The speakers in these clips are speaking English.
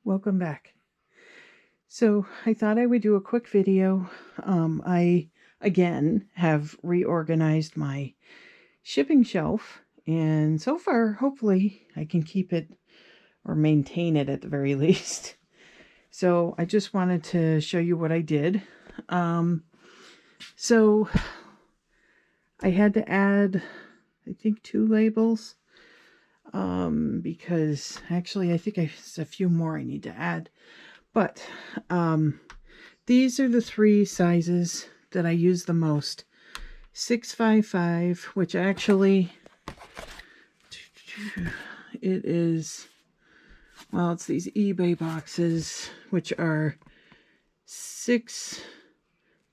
Welcome back. So I thought I would do a quick video. I again have reorganized my shipping shelf, and so far hopefully I can keep it or maintain it at the very least. So I just wanted to show you what I did. So I had to add, I think, 2 labels. Because actually I think there's a few more I need to add, but these are the 3 sizes that I use the most. 655, which actually it is, well, it's these eBay boxes, which are 6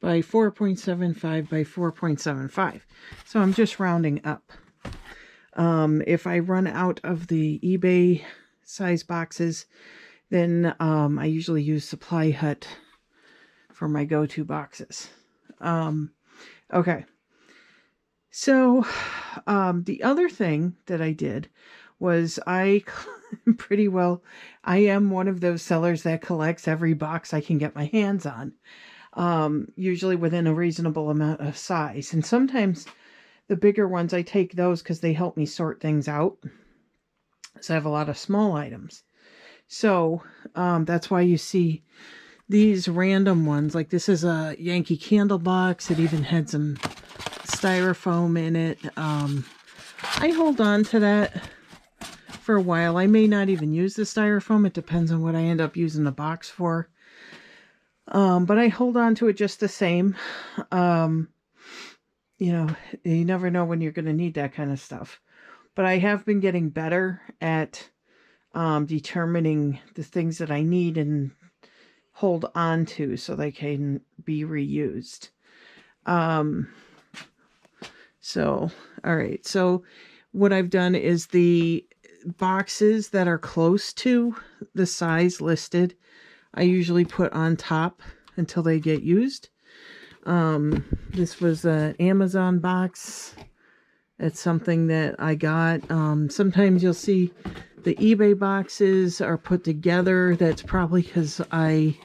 by 4.75 by 4.75. So I'm just rounding up. If I run out of the eBay size boxes, then I usually use Supply Hut for my go-to boxes. Okay. So the other thing that I did was I am one of those sellers that collects every box I can get my hands on, usually within a reasonable amount of size. And sometimes the bigger ones, I take those because they help me sort things out. So I have a lot of small items. So that's why you see these random ones. Like this is a Yankee Candle box. It even had some styrofoam in it. I hold on to that for a while. I may not even use the styrofoam. It depends on what I end up using the box for. But I hold on to it just the same. You know, you never know when you're going to need that kind of stuff. But I have been getting better at determining the things that I need and hold on to so they can be reused. So, all right. So what I've done is the boxes that are close to the size listed, I usually put on top until they get used. This was an Amazon box. It's something that I got. Sometimes you'll see the eBay boxes are put together. That's probably because I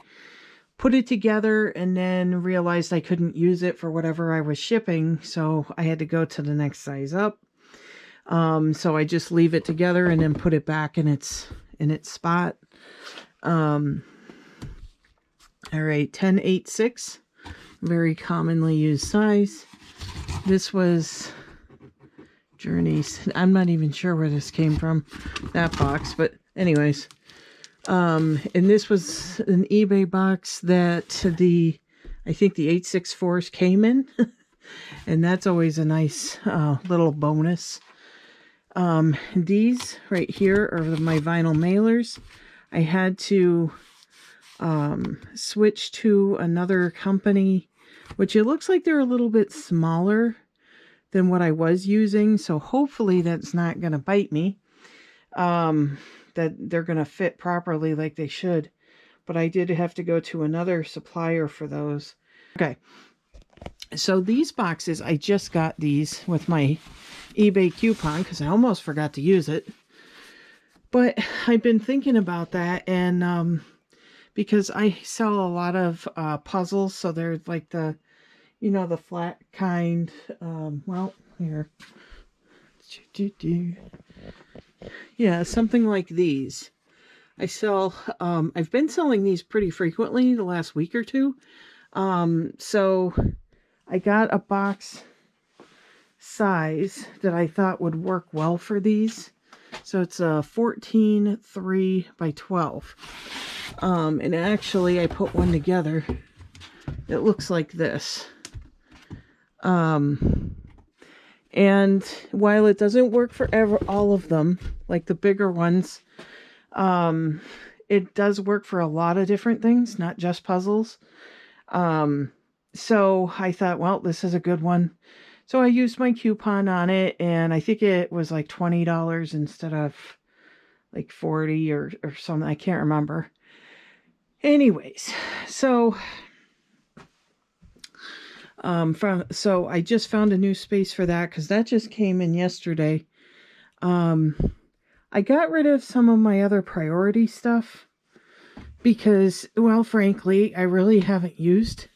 put it together and then realized I couldn't use it for whatever I was shipping. So I had to go to the next size up. So I just leave it together and then put it back in its spot. All right, 10/8/6. Very commonly used size. This was Journeys. I'm not even sure where this came from, that box, but anyways. And this was an eBay box that I think the 8/6/4s came in. And that's always a nice little bonus. These right here are my vinyl mailers. I had to switch to another company, which it looks like they're a little bit smaller than what I was using. So hopefully that's not going to bite me, that they're going to fit properly like they should. But I did have to go to another supplier for those. Okay. So these boxes, I just got these with my eBay coupon because I almost forgot to use it. But I've been thinking about that, and because I sell a lot of puzzles, so they're like the, you know, the flat kind. Well, here. Yeah, something like these. I sell, I've been selling these pretty frequently the last week or two. So I got a box size that I thought would work well for these. So it's a 14/3 by 12. And actually I put one together. It looks like this. And while it doesn't work for all of them, like the bigger ones, it does work for a lot of different things, not just puzzles. So I thought, well, this is a good one. So I used my coupon on it, and I think it was like $20 instead of like 40 or something. I can't remember. Anyways, so so I just found a new space for that because that just came in yesterday. I got rid of some of my other priority stuff. because, well, frankly, I really haven't used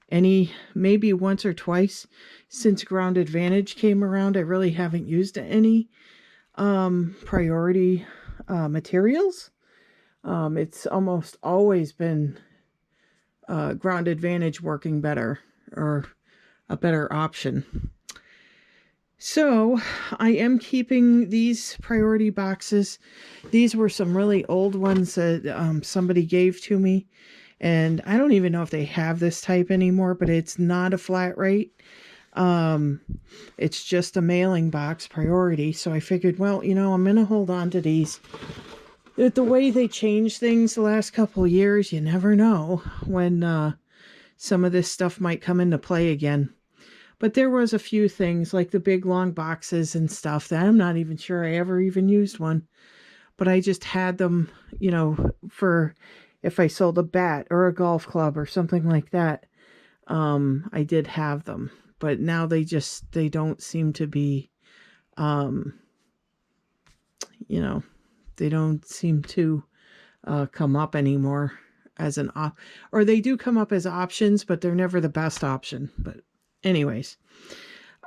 any, maybe once or twice since Ground Advantage came around. I really haven't used any priority materials. It's almost always been Ground Advantage working better, or a better option. So I am keeping these priority boxes. These were some really old ones that somebody gave to me. And I don't even know if they have this type anymore, but it's not a flat rate. It's just a mailing box priority. So I figured, well, I'm going to hold on to these. The way they change things the last couple of years, you never know when some of this stuff might come into play again. But there was a few things like the big long boxes and stuff that I'm not even sure I ever even used one. But I just had them, for if I sold a bat or a golf club or something like that. I did have them. But now they don't seem to be, they don't seem to come up anymore as an or they do come up as options, but they're never the best option. But anyways,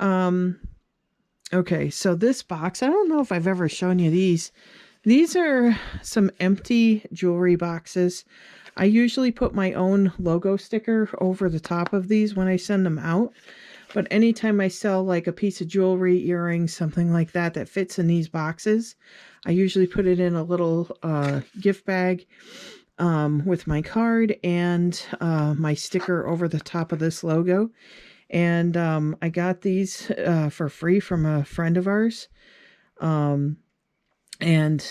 okay, so this box, I don't know if I've ever shown you these. These are some empty jewelry boxes. I usually put my own logo sticker over the top of these when I send them out. But anytime I sell like a piece of jewelry, earrings, something like that that fits in these boxes, I usually put it in a little gift bag with my card and my sticker over the top of this logo. And I got these for free from a friend of ours. And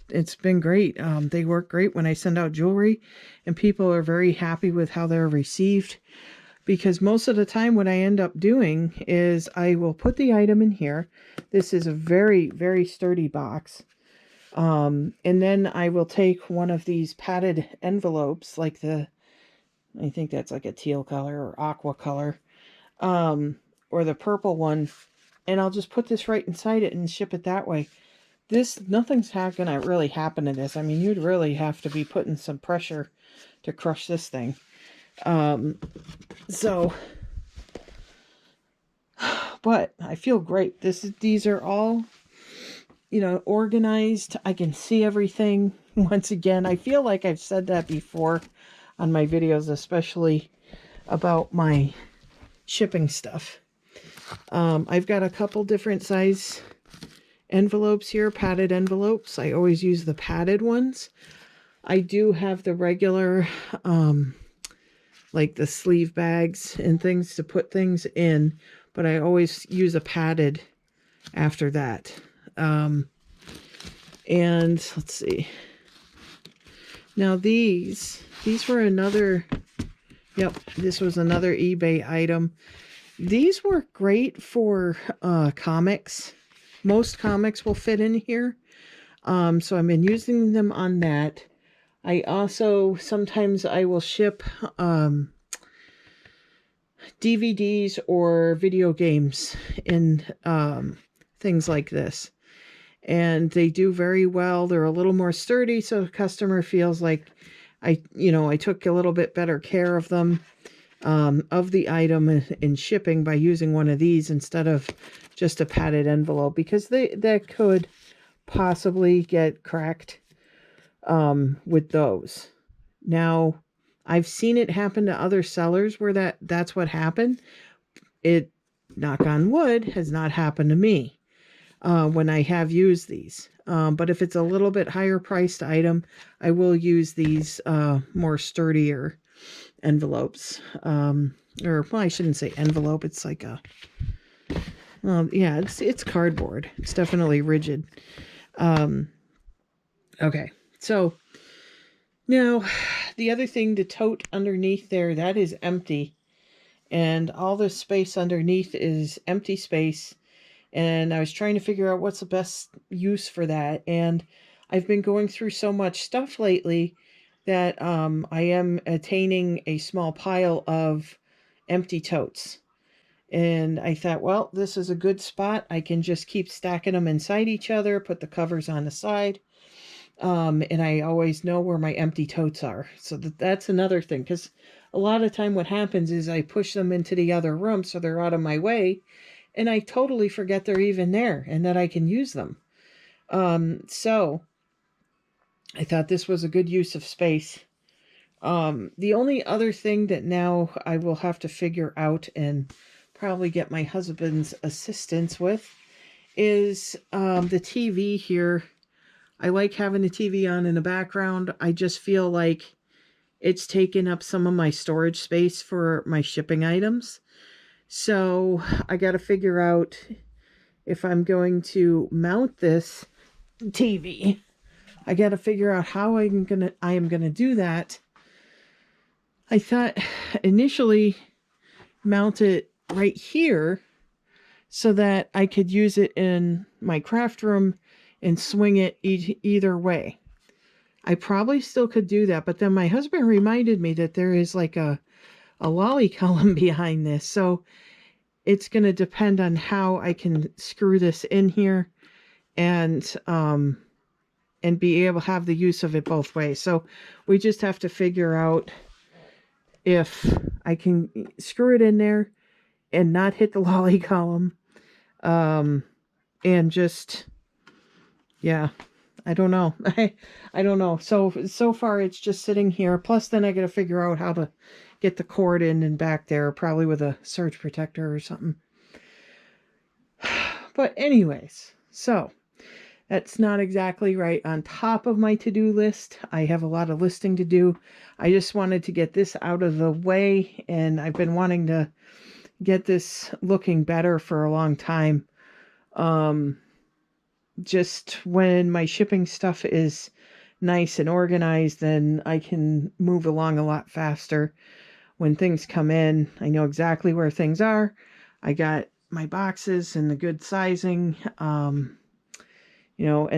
it's been great. They work great when I send out jewelry, and people are very happy with how they're received. Because most of the time what I end up doing is I will put the item in here. This is a very, very sturdy box. And then I will take one of these padded envelopes, like I think that's like a teal color or aqua color, or the purple one, and I'll just put this right inside it and ship it that way. Nothing's gonna really happen to this. I mean, you'd really have to be putting some pressure to crush this thing. So, but I feel great. These are all, organized. I can see everything. Once again, I feel like I've said that before on my videos, especially about my shipping stuff. I've got a couple different size envelopes here, padded envelopes. I always use the padded ones. I do have the regular, like the sleeve bags and things to put things in, but I always use a padded after that. And let's see. Now these were another, yep, this was another eBay item. These work great for comics. Most comics will fit in here. So I've been using them on that. I also, sometimes I will ship DVDs or video games in things like this. And they do very well. They're a little more sturdy, so the customer feels like I took a little bit better care of them, of the item in shipping by using one of these instead of just a padded envelope, because that could possibly get cracked with those. Now, I've seen it happen to other sellers where that's what happened. It, knock on wood, has not happened to me when I have used these. But if it's a little bit higher priced item, I will use these more sturdier envelopes. Or, well, I shouldn't say envelope. It's like a, yeah, it's cardboard. It's definitely rigid. Okay, so now the other thing, the tote underneath there, that is empty. And all the space underneath is empty space. And I was trying to figure out what's the best use for that. And I've been going through so much stuff lately that I am attaining a small pile of empty totes. And I thought, well, this is a good spot. I can just keep stacking them inside each other, put the covers on the side. And I always know where my empty totes are. So that's another thing, because a lot of time what happens is I push them into the other room so they're out of my way, and I totally forget they're even there and that I can use them. So I thought this was a good use of space. The only other thing that now I will have to figure out and probably get my husband's assistance with is the TV here. I like having the TV on in the background. I just feel like it's taken up some of my storage space for my shipping items. So I got to figure out if I'm going to mount this TV. I got to figure out how I am gonna do that. I thought initially mount it right here so that I could use it in my craft room and swing it either way. I probably still could do that, but then my husband reminded me that there is like a lolly column behind this, so it's going to depend on how I can screw this in here and be able to have the use of it both ways. So we just have to figure out if I can screw it in there and not hit the lolly column. And just, yeah, I don't know. I don't know. So far it's just sitting here. Plus then I got to figure out how to get the cord in and back there, probably with a surge protector or something. But anyways, so that's not exactly right on top of my to-do list. I have a lot of listing to do. I just wanted to get this out of the way, and I've been wanting to get this looking better for a long time. Just when my shipping stuff is nice and organized, then I can move along a lot faster. When things come in, I know exactly where things are. I got my boxes and the good sizing. And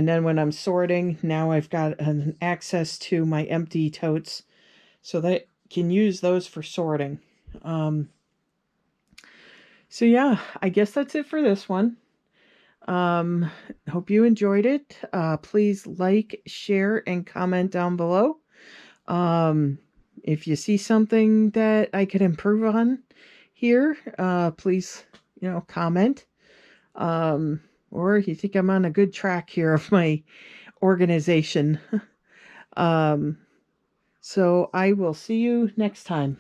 then when I'm sorting, now I've got an access to my empty totes so that I can use those for sorting. So yeah, I guess that's it for this one. Hope you enjoyed it. Please like, share, and comment down below. If you see something that I could improve on here, please, comment. Or you think I'm on a good track here of my organization. So I will see you next time.